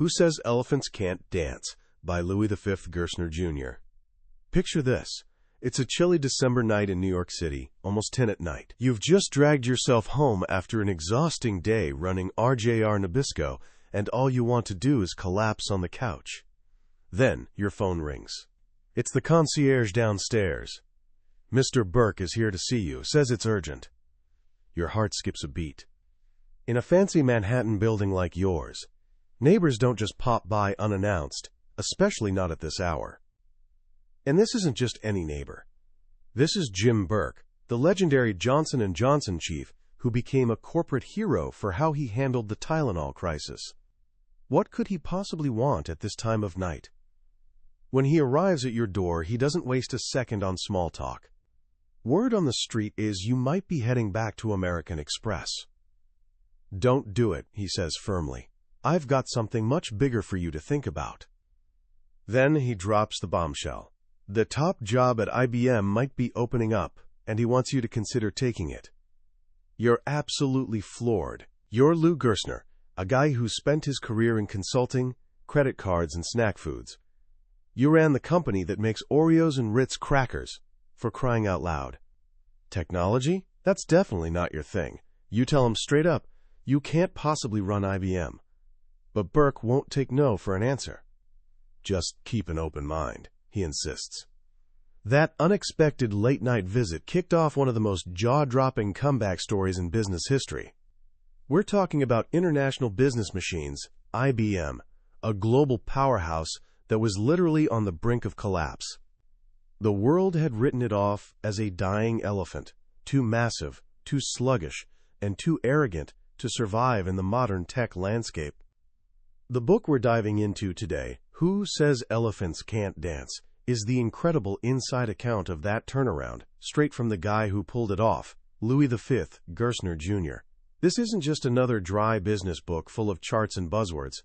Who Says Elephants Can't Dance by Louis V. Gerstner Jr. Picture this. It's a chilly December night in New York City, almost 10 at night. You've just dragged yourself home after an exhausting day running RJR Nabisco, and all you want to do is collapse on the couch. Then your phone rings. It's the concierge downstairs. "Mr. Burke is here to see you, says it's urgent." Your heart skips a beat. In a fancy Manhattan building like yours, neighbors don't just pop by unannounced, especially not at this hour. And this isn't just any neighbor. This is Jim Burke, the legendary Johnson & Johnson chief who became a corporate hero for how he handled the Tylenol crisis. What could he possibly want at this time of night? When he arrives at your door, he doesn't waste a second on small talk. Word on the street is you might be heading back to American Express. "Don't do it," he says firmly. "I've got something much bigger for you to think about." Then he drops the bombshell. The top job at IBM might be opening up, and he wants you to consider taking it. You're absolutely floored. You're Lou Gerstner, a guy who spent his career in consulting, credit cards, and snack foods. You ran the company that makes Oreos and Ritz crackers, for crying out loud. Technology? That's definitely not your thing. You tell him straight up, you can't possibly run IBM. But Burke won't take no for an answer. "Just keep an open mind," he insists. That unexpected late-night visit kicked off one of the most jaw-dropping comeback stories in business history. We're talking about International Business Machines, IBM, a global powerhouse that was literally on the brink of collapse. The world had written it off as a dying elephant, too massive, too sluggish, and too arrogant to survive in the modern tech landscape. The book we're diving into today, Who Says Elephants Can't Dance, is the incredible inside account of that turnaround, straight from the guy who pulled it off, Louis V. Gerstner Jr. This isn't just another dry business book full of charts and buzzwords.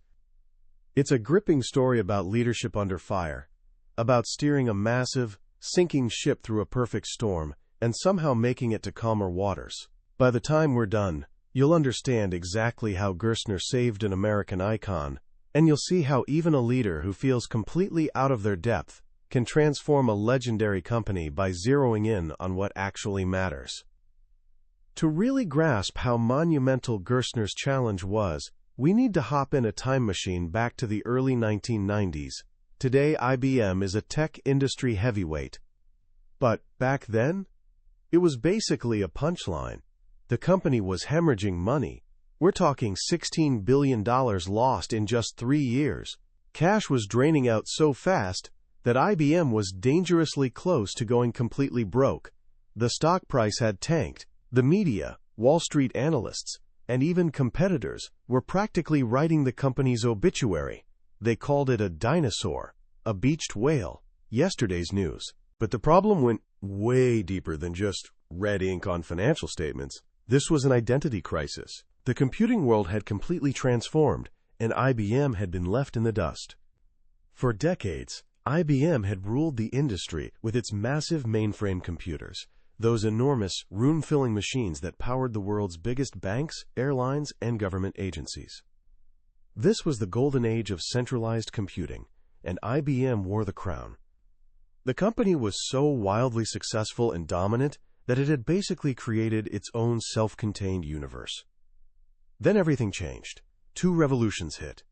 It's a gripping story about leadership under fire, about steering a massive, sinking ship through a perfect storm, and somehow making it to calmer waters. By the time we're done, you'll understand exactly how Gerstner saved an American icon, and you'll see how even a leader who feels completely out of their depth can transform a legendary company by zeroing in on what actually matters. To really grasp how monumental Gerstner's challenge was, we need to hop in a time machine back to the early 1990s. Today, IBM is a tech industry heavyweight. But back then, it was basically a punchline. The company was hemorrhaging money. We're talking $16 billion lost in just 3 years. Cash was draining out so fast that IBM was dangerously close to going completely broke. The stock price had tanked. The media, Wall Street analysts, and even competitors were practically writing the company's obituary. They called it a dinosaur, a beached whale, yesterday's news. But the problem went way deeper than just red ink on financial statements. This was an identity crisis. The computing world had completely transformed, and IBM had been left in the dust. For decades, IBM had ruled the industry with its massive mainframe computers, those enormous, room-filling machines that powered the world's biggest banks, airlines, and government agencies. This was the golden age of centralized computing, and IBM wore the crown. The company was so wildly successful and dominant that it had basically created its own self-contained universe. Then everything changed. 2 revolutions hit.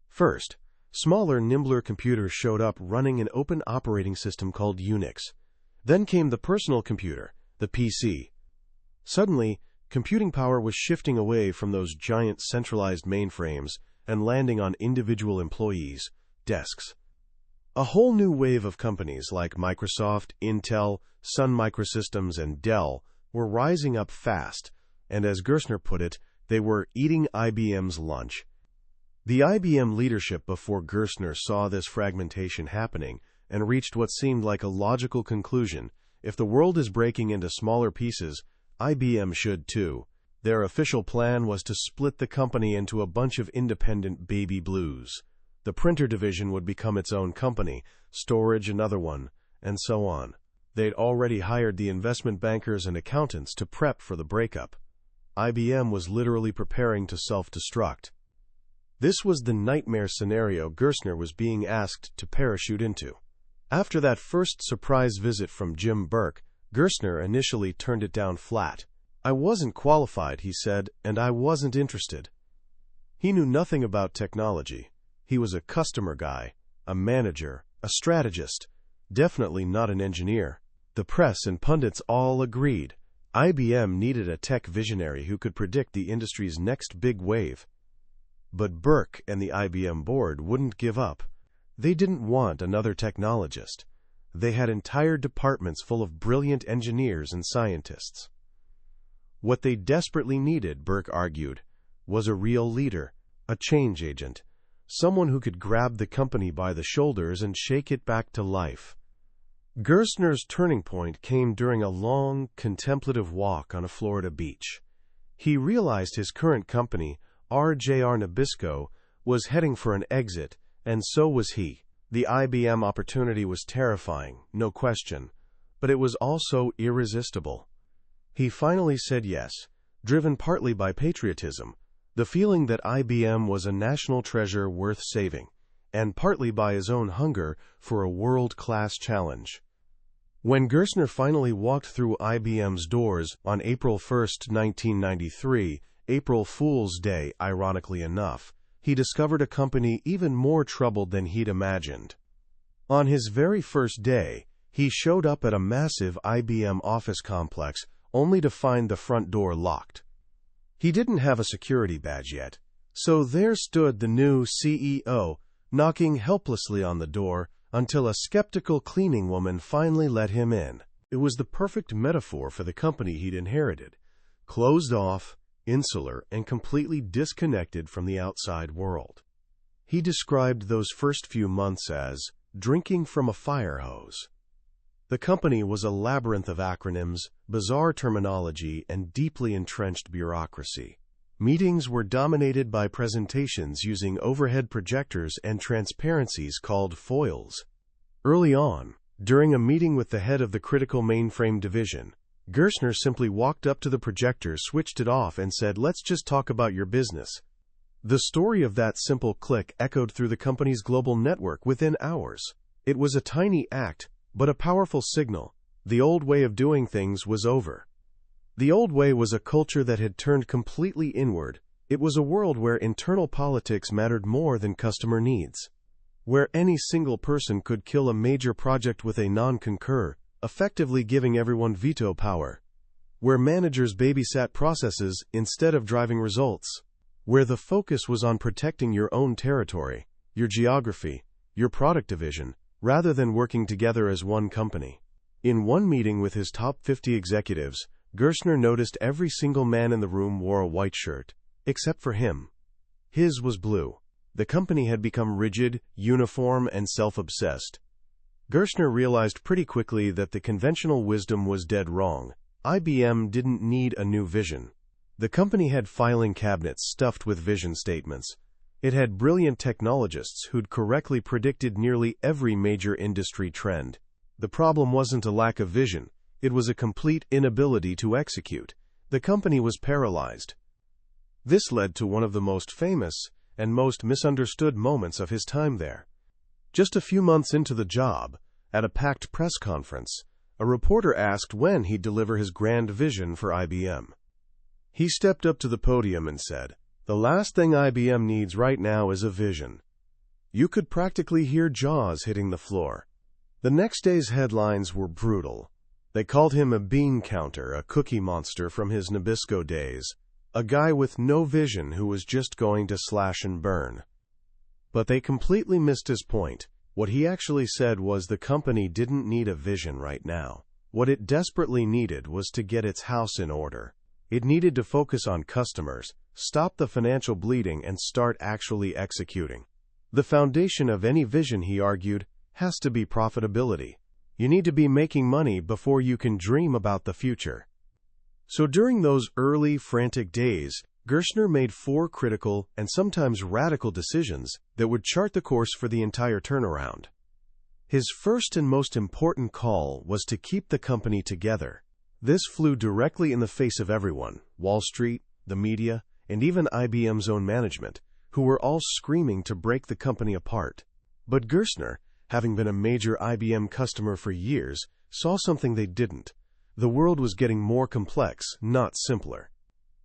First, smaller, nimbler computers showed up running an open operating system called Unix. Then came the personal computer, the PC. Suddenly, computing power was shifting away from those giant centralized mainframes and landing on individual employees' desks. A whole new wave of companies like Microsoft, Intel, Sun Microsystems, and Dell were rising up fast, and as Gerstner put it, they were eating IBM's lunch. The IBM leadership before Gerstner saw this fragmentation happening and reached what seemed like a logical conclusion. If the world is breaking into smaller pieces, IBM should too. Their official plan was to split the company into a bunch of independent baby blues. The printer division would become its own company, storage another one, and so on. They'd already hired the investment bankers and accountants to prep for the breakup. IBM was literally preparing to self-destruct. This was the nightmare scenario Gerstner was being asked to parachute into. After that first surprise visit from Jim Burke, Gerstner initially turned it down flat. "I wasn't qualified," he said, "and I wasn't interested." He knew nothing about technology. He was a customer guy, a manager, a strategist, definitely not an engineer. The press and pundits all agreed. IBM needed a tech visionary who could predict the industry's next big wave. But Burke and the IBM board wouldn't give up. They didn't want another technologist. They had entire departments full of brilliant engineers and scientists. What they desperately needed, Burke argued, was a real leader, a change agent, someone who could grab the company by the shoulders and shake it back to life. Gerstner's turning point came during a long, contemplative walk on a Florida beach. He realized his current company, RJR Nabisco, was heading for an exit, and so was he. The IBM opportunity was terrifying, no question, but it was also irresistible. He finally said yes, driven partly by patriotism, the feeling that IBM was a national treasure worth saving, and partly by his own hunger for a world-class challenge. When Gerstner finally walked through IBM's doors on April 1, 1993, April Fool's Day, ironically enough, he discovered a company even more troubled than he'd imagined. On his very first day, he showed up at a massive IBM office complex only to find the front door locked. He didn't have a security badge yet, so there stood the new CEO, knocking helplessly on the door until a skeptical cleaning woman finally let him in. It was the perfect metaphor for the company he'd inherited, closed off, insular, and completely disconnected from the outside world. He described those first few months as drinking from a fire hose. The company was a labyrinth of acronyms, bizarre terminology, and deeply entrenched bureaucracy. Meetings were dominated by presentations using overhead projectors and transparencies called foils. Early on, during a meeting with the head of the critical mainframe division, Gerstner simply walked up to the projector, switched it off, and said, "Let's just talk about your business." The story of that simple click echoed through the company's global network within hours. It was a tiny act, but a powerful signal. The old way of doing things was over. The old way was a culture that had turned completely inward. It was a world where internal politics mattered more than customer needs, where any single person could kill a major project with a non-concur, effectively giving everyone veto power, where managers babysat processes instead of driving results, where the focus was on protecting your own territory, your geography, your product division, rather than working together as one company. In one meeting with his top 50 executives, Gerstner noticed every single man in the room wore a white shirt, except for him. His was blue. The company had become rigid, uniform, and self-obsessed. Gerstner realized pretty quickly that the conventional wisdom was dead wrong. IBM didn't need a new vision. The company had filing cabinets stuffed with vision statements. It had brilliant technologists who'd correctly predicted nearly every major industry trend. The problem wasn't a lack of vision. It was a complete inability to execute. The company was paralyzed. This led to one of the most famous and most misunderstood moments of his time there. Just a few months into the job, at a packed press conference, a reporter asked when he'd deliver his grand vision for IBM. He stepped up to the podium and said, "The last thing IBM needs right now is a vision." You could practically hear jaws hitting the floor. The next day's headlines were brutal. They called him a bean counter, a cookie monster from his Nabisco days, a guy with no vision who was just going to slash and burn. But they completely missed his point. What he actually said was the company didn't need a vision right now. What it desperately needed was to get its house in order. It needed to focus on customers, stop the financial bleeding, and start actually executing. The foundation of any vision, he argued, has to be profitability. You need to be making money before you can dream about the future. So during those early, frantic days, Gerstner made 4 critical and sometimes radical decisions that would chart the course for the entire turnaround. His first and most important call was to keep the company together. This flew directly in the face of everyone, Wall Street, the media, and even IBM's own management, who were all screaming to break the company apart. But Gerstner, having been a major IBM customer for years, saw something they didn't. The world was getting more complex, not simpler.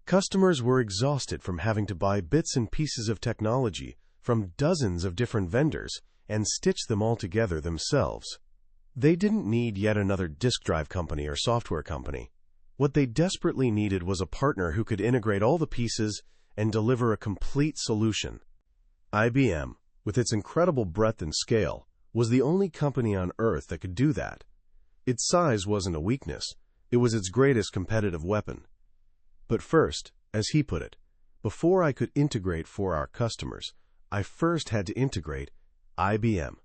Customers were exhausted from having to buy bits and pieces of technology from dozens of different vendors and stitch them all together themselves. They didn't need yet another disk drive company or software company. What they desperately needed was a partner who could integrate all the pieces and deliver a complete solution. IBM, with its incredible breadth and scale, was the only company on Earth that could do that. Its size wasn't a weakness, it was its greatest competitive weapon. But first, as he put it, before I could integrate for our customers, I first had to integrate IBM.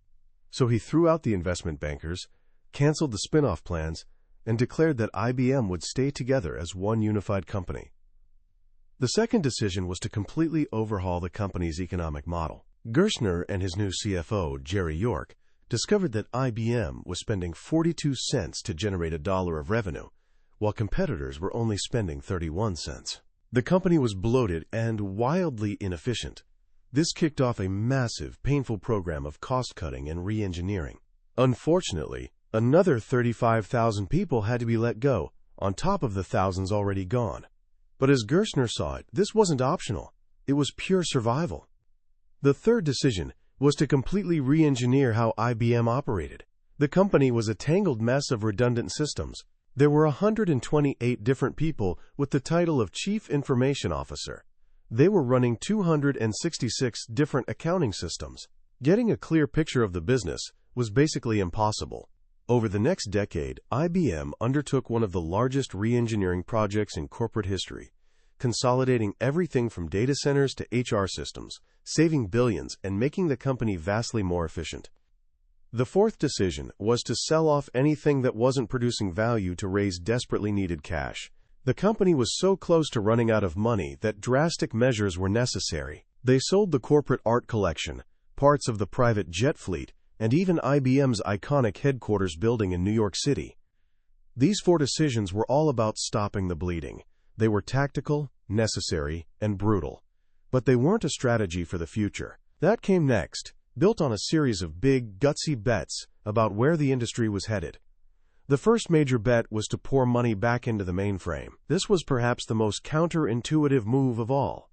So he threw out the investment bankers, canceled the spin-off plans, and declared that IBM would stay together as one unified company. The second decision was to completely overhaul the company's economic model. Gerstner and his new CFO, Jerry York, discovered that IBM was spending 42 cents to generate $1 of revenue, while competitors were only spending 31 cents. The company was bloated and wildly inefficient. This kicked off a massive, painful program of cost-cutting and re-engineering. Unfortunately, another 35,000 people had to be let go, on top of the thousands already gone. But as Gerstner saw it, this wasn't optional. It was pure survival. The third decision was to completely re-engineer how IBM operated. The company was a tangled mess of redundant systems. There were 128 different people with the title of Chief Information Officer. They were running 266 different accounting systems. Getting a clear picture of the business was basically impossible. Over the next decade, IBM undertook one of the largest re-engineering projects in corporate history, consolidating everything from data centers to HR systems, saving billions and making the company vastly more efficient. The fourth decision was to sell off anything that wasn't producing value to raise desperately needed cash. The company was so close to running out of money that drastic measures were necessary. They sold the corporate art collection, parts of the private jet fleet, and even IBM's iconic headquarters building in New York City. These four decisions were all about stopping the bleeding. They were tactical, necessary, and brutal. But they weren't a strategy for the future. That came next, built on a series of big, gutsy bets about where the industry was headed. The first major bet was to pour money back into the mainframe. This was perhaps the most counterintuitive move of all.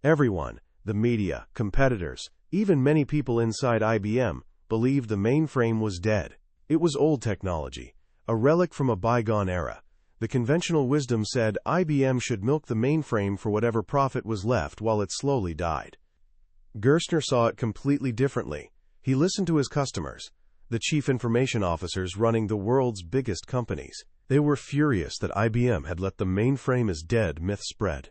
Everyone, the media, competitors, even many people inside IBM, believed the mainframe was dead. It was old technology, a relic from a bygone era. The conventional wisdom said IBM should milk the mainframe for whatever profit was left while it slowly died. Gerstner saw it completely differently. He listened to his customers, the chief information officers running the world's biggest companies. They were furious that IBM had let the mainframe is dead myth spread.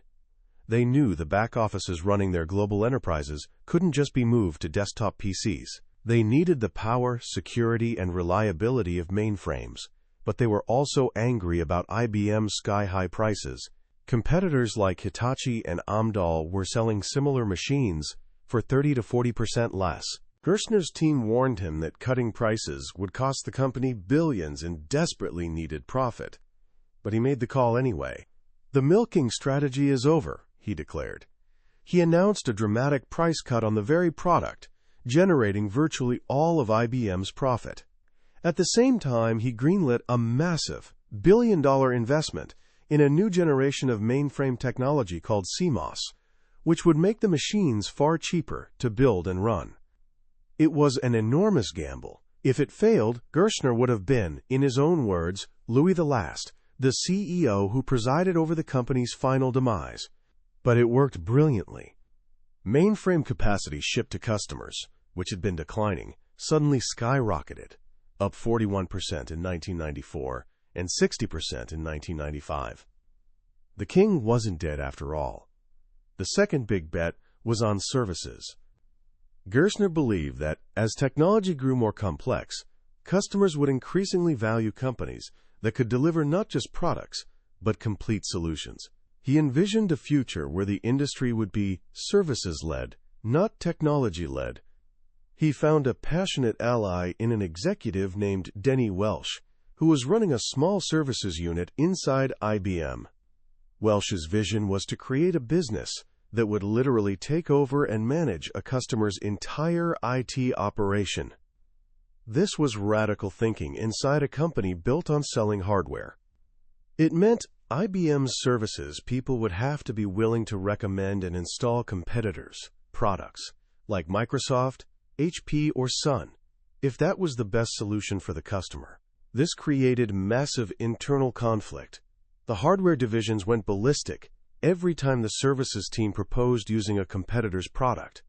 They knew the back offices running their global enterprises couldn't just be moved to desktop PCs. They needed the power, security, and reliability of mainframes, but they were also angry about IBM's sky-high prices. Competitors like Hitachi and Amdahl were selling similar machines for 30 to 40% less. Gerstner's team warned him that cutting prices would cost the company billions in desperately needed profit. But he made the call anyway. "The milking strategy is over," he declared. He announced a dramatic price cut on the very product, generating virtually all of IBM's profit. At the same time, he greenlit a massive billion-dollar investment in a new generation of mainframe technology called CMOS, which would make the machines far cheaper to build and run. It was an enormous gamble. If it failed, Gerstner would have been, in his own words, Louis XI, the CEO who presided over the company's final demise. But it worked brilliantly. Mainframe capacity shipped to customers, which had been declining, suddenly skyrocketed, up 41% in 1994 and 60% in 1995. The king wasn't dead after all. The second big bet was on services. Gerstner believed that, as technology grew more complex, customers would increasingly value companies that could deliver not just products, but complete solutions. He envisioned a future where the industry would be services-led, not technology-led. He found a passionate ally in an executive named Denny Welsh, who was running a small services unit inside IBM. Welsh's vision was to create a business that would literally take over and manage a customer's entire IT operation. This was radical thinking inside a company built on selling hardware. It meant IBM's services people would have to be willing to recommend and install competitors' products, like Microsoft, HP, or Sun, if that was the best solution for the customer. This created massive internal conflict. The hardware divisions went ballistic every time the services team proposed using a competitor's product.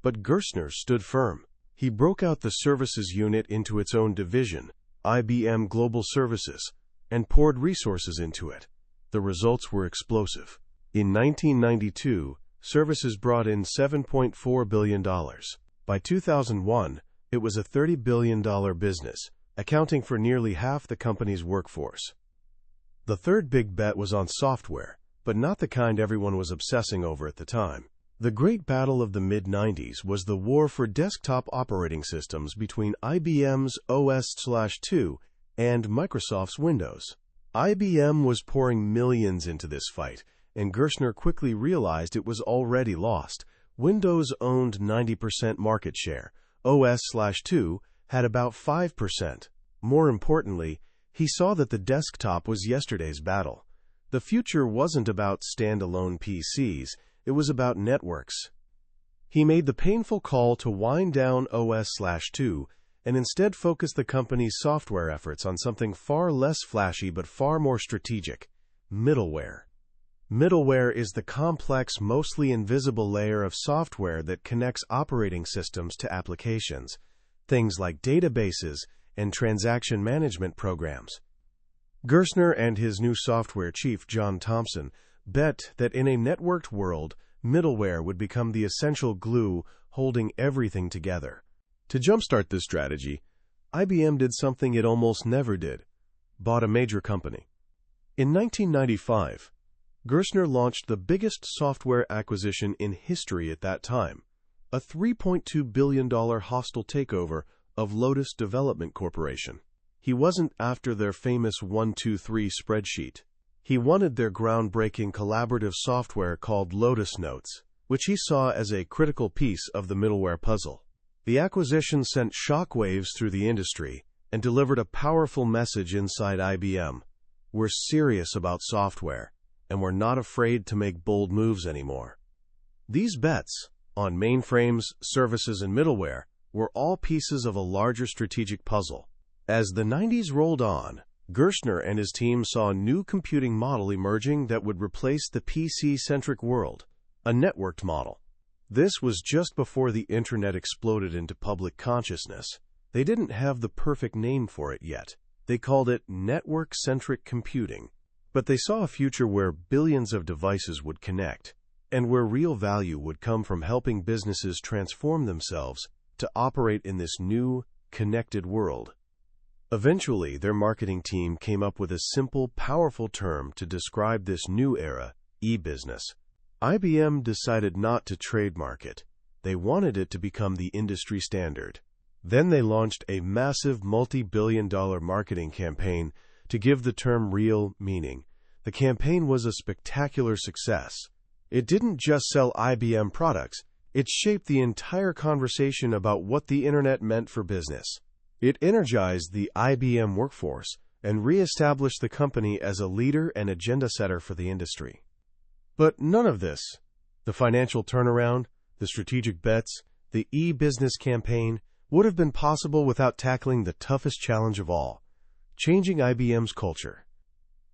But Gerstner stood firm. He broke out the services unit into its own division, IBM Global Services, and poured resources into it. The results were explosive. In 1992, services brought in $7.4 billion. By 2001, it was a $30 billion business, accounting for nearly half the company's workforce. The third big bet was on software, but not the kind everyone was obsessing over at the time. The great battle of the mid-90s was the war for desktop operating systems between IBM's OS/2 and Microsoft's Windows. IBM was pouring millions into this fight, and Gerstner quickly realized it was already lost. Windows owned 90% market share. OS/2 had about 5%. More importantly, he saw that the desktop was yesterday's battle. The future wasn't about standalone PCs. It was about networks. He made the painful call to wind down OS/2 and instead focus the company's software efforts on something far less flashy but far more strategic: middleware. Middleware is the complex, mostly invisible layer of software that connects operating systems to applications, things like databases and transaction management programs. Gerstner and his new software chief, John Thompson, bet that in a networked world, middleware would become the essential glue holding everything together. To jumpstart this strategy, IBM did something it almost never did: bought a major company. In 1995, Gerstner launched the biggest software acquisition in history at that time, a $3.2 billion hostile takeover of Lotus Development Corporation. He wasn't after their famous 1-2-3 spreadsheet. He wanted their groundbreaking collaborative software called Lotus Notes, which he saw as a critical piece of the middleware puzzle. The acquisition sent shockwaves through the industry and delivered a powerful message inside IBM. We're serious about software, and we're not afraid to make bold moves anymore. These bets on mainframes, services, and middleware were all pieces of a larger strategic puzzle. As the 90s rolled on, Gerstner and his team saw a new computing model emerging that would replace the PC-centric world, a networked model. This was just before the internet exploded into public consciousness. They didn't have the perfect name for it yet. They called it network-centric computing. But they saw a future where billions of devices would connect, and where real value would come from helping businesses transform themselves to operate in this new, connected world. Eventually, their marketing team came up with a simple, powerful term to describe this new era: e-business. IBM decided not to trademark it. They wanted it to become the industry standard. Then they launched a massive multi-billion-dollar marketing campaign to give the term real meaning. The campaign was a spectacular success. It didn't just sell IBM products, it shaped the entire conversation about what the internet meant for business. It energized the IBM workforce and re-established the company as a leader and agenda setter for the industry. But none of this, the financial turnaround, the strategic bets, the e-business campaign, would have been possible without tackling the toughest challenge of all: changing IBM's culture.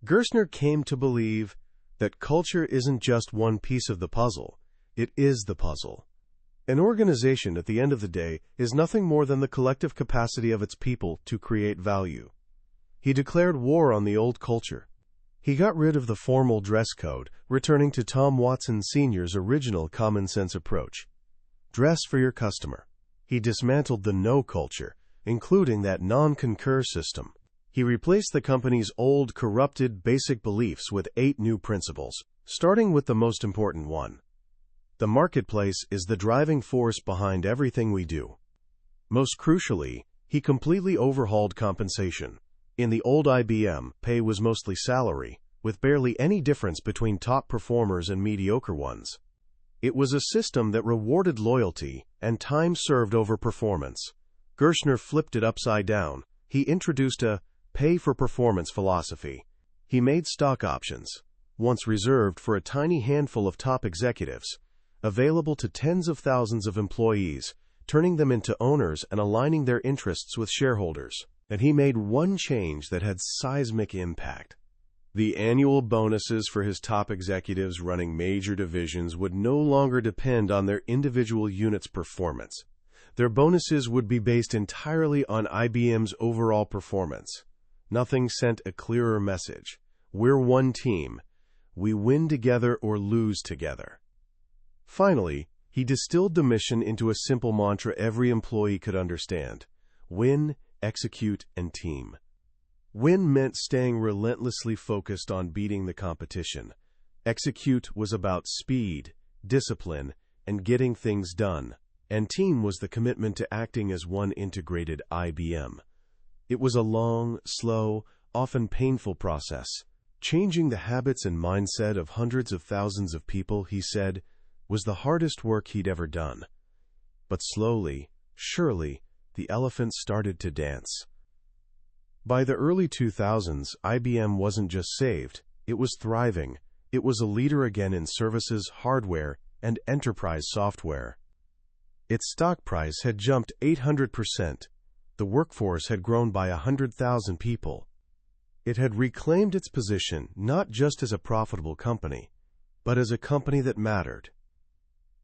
Gerstner came to believe that culture isn't just one piece of the puzzle, it is the puzzle. An organization, at the end of the day, is nothing more than the collective capacity of its people to create value. He declared war on the old culture. He got rid of the formal dress code, returning to Tom Watson Sr.'s original common-sense approach: dress for your customer. He dismantled the no culture, including that non-concur system. He replaced the company's old, corrupted, basic beliefs with 8 new principles, starting with the most important one: the marketplace is the driving force behind everything we do. Most crucially, he completely overhauled compensation. In the old IBM, pay was mostly salary, with barely any difference between top performers and mediocre ones. It was a system that rewarded loyalty and time served over performance. Gerstner flipped it upside down. He introduced a pay-for-performance philosophy. He made stock options, once reserved for a tiny handful of top executives, available to tens of thousands of employees, turning them into owners and aligning their interests with shareholders. And he made one change that had seismic impact. The annual bonuses for his top executives running major divisions would no longer depend on their individual units' performance. Their bonuses would be based entirely on IBM's overall performance. Nothing sent a clearer message. We're one team. We win together or lose together. Finally, he distilled the mission into a simple mantra every employee could understand: win, execute, and team. Win meant staying relentlessly focused on beating the competition. Execute was about speed, discipline, and getting things done. And team was the commitment to acting as one integrated IBM. It was a long, slow, often painful process. Changing the habits and mindset of hundreds of thousands of people, he said, was the hardest work he'd ever done. But slowly, surely, the elephant started to dance. By the early 2000s, IBM wasn't just saved, it was thriving. It was a leader again in services, hardware, and enterprise software. Its stock price had jumped 800%. The workforce had grown by 100,000 people. It had reclaimed its position not just as a profitable company, but as a company that mattered.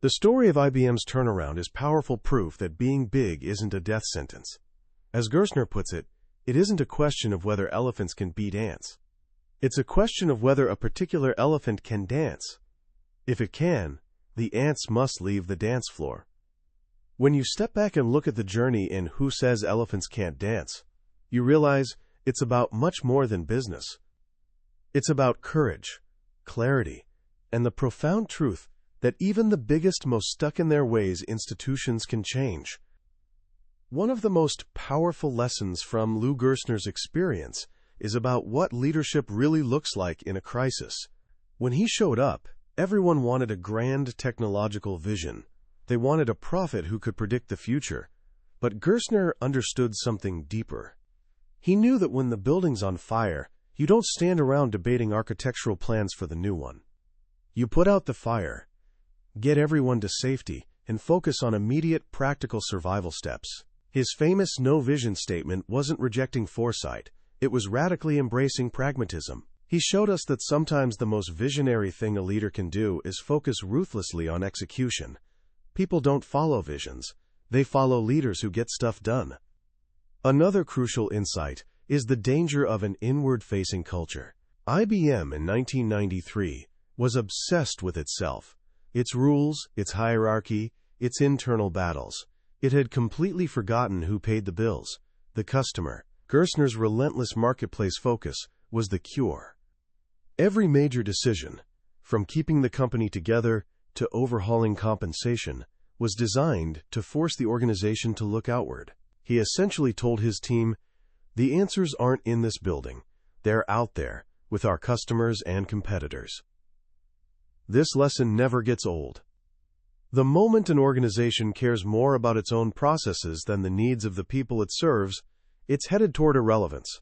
The story of IBM's turnaround is powerful proof that being big isn't a death sentence. As Gerstner puts it, it isn't a question of whether elephants can beat ants. It's a question of whether a particular elephant can dance. If it can, the ants must leave the dance floor. When you step back and look at the journey in Who Says Elephants Can't Dance, you realize it's about much more than business. It's about courage, clarity, and the profound truth that even the biggest, most stuck-in-their-ways institutions can change. One of the most powerful lessons from Lou Gerstner's experience is about what leadership really looks like in a crisis. When he showed up, everyone wanted a grand technological vision. They wanted a prophet who could predict the future. But Gerstner understood something deeper. He knew that when the building's on fire, you don't stand around debating architectural plans for the new one. You put out the fire, get everyone to safety, and focus on immediate practical survival steps. His famous no-vision statement wasn't rejecting foresight. It was radically embracing pragmatism. He showed us that sometimes the most visionary thing a leader can do is focus ruthlessly on execution. People don't follow visions. They follow leaders who get stuff done. Another crucial insight is the danger of an inward-facing culture. IBM in 1993 was obsessed with itself, its rules, its hierarchy, its internal battles. It had completely forgotten who paid the bills: the customer. Gerstner's relentless marketplace focus was the cure. Every major decision, from keeping the company together to overhauling compensation, was designed to force the organization to look outward. He essentially told his team, the answers aren't in this building. They're out there, with our customers and competitors. This lesson never gets old. The moment an organization cares more about its own processes than the needs of the people it serves, it's headed toward irrelevance.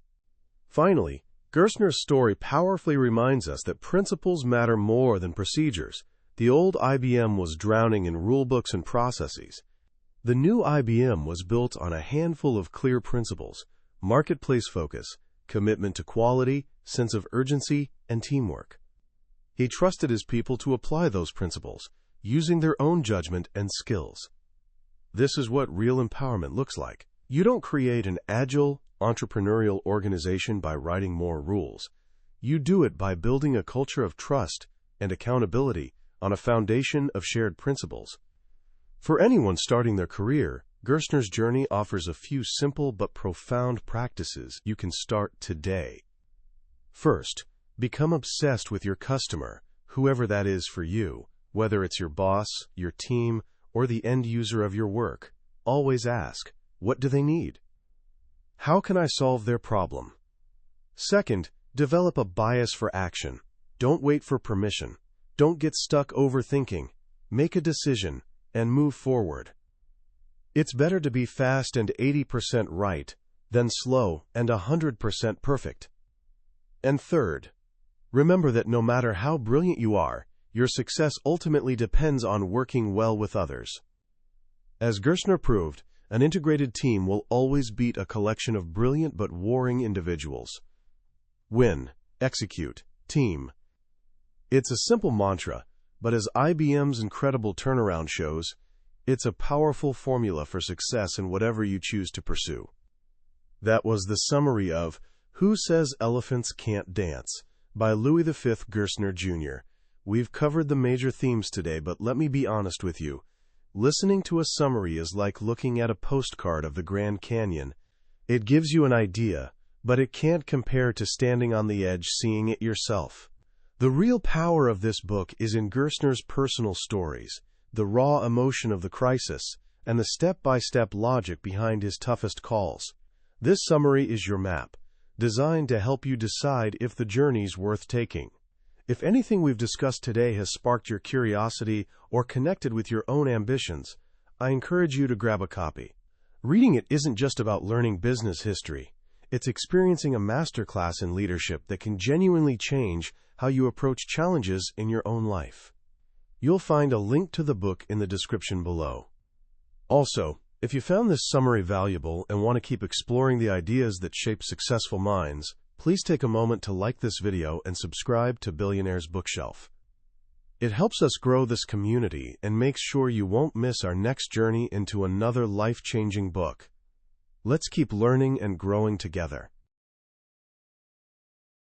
Finally, Gerstner's story powerfully reminds us that principles matter more than procedures. The old IBM was drowning in rulebooks and processes. The new IBM was built on a handful of clear principles: marketplace focus, commitment to quality, sense of urgency, and teamwork. He trusted his people to apply those principles, using their own judgment and skills. This is what real empowerment looks like. You don't create an agile, entrepreneurial organization by writing more rules. You do it by building a culture of trust and accountability on a foundation of shared principles. For anyone starting their career, Gerstner's journey offers a few simple but profound practices you can start today. First, become obsessed with your customer, whoever that is for you, whether it's your boss, your team, or the end user of your work. Always ask, what do they need? How can I solve their problem? Second, develop a bias for action. Don't wait for permission. Don't get stuck overthinking. make a decision, and move forward. It's better to be fast and 80% right than slow and 100% perfect. And third, remember that no matter how brilliant you are, your success ultimately depends on working well with others. As Gerstner proved, an integrated team will always beat a collection of brilliant but warring individuals. Win, execute, team. It's a simple mantra, but as IBM's incredible turnaround shows, it's a powerful formula for success in whatever you choose to pursue. That was the summary of Who Says Elephants Can't Dance by Louis V. Gerstner Jr. We've covered the major themes today, but let me be honest with you. Listening to a summary is like looking at a postcard of the Grand Canyon. It gives you an idea, but it can't compare to standing on the edge seeing it yourself. The real power of this book is in Gerstner's personal stories, the raw emotion of the crisis, and the step-by-step logic behind his toughest calls. This summary is your map, designed to help you decide if the journey's worth taking. If anything we've discussed today has sparked your curiosity or connected with your own ambitions, I encourage you to grab a copy. Reading it isn't just about learning business history. It's experiencing a masterclass in leadership that can genuinely change how you approach challenges in your own life. You'll find a link to the book in the description below. Also, if you found this summary valuable and want to keep exploring the ideas that shape successful minds, please take a moment to like this video and subscribe to Billionaire's Bookshelf. It helps us grow this community and makes sure you won't miss our next journey into another life-changing book. Let's keep learning and growing together.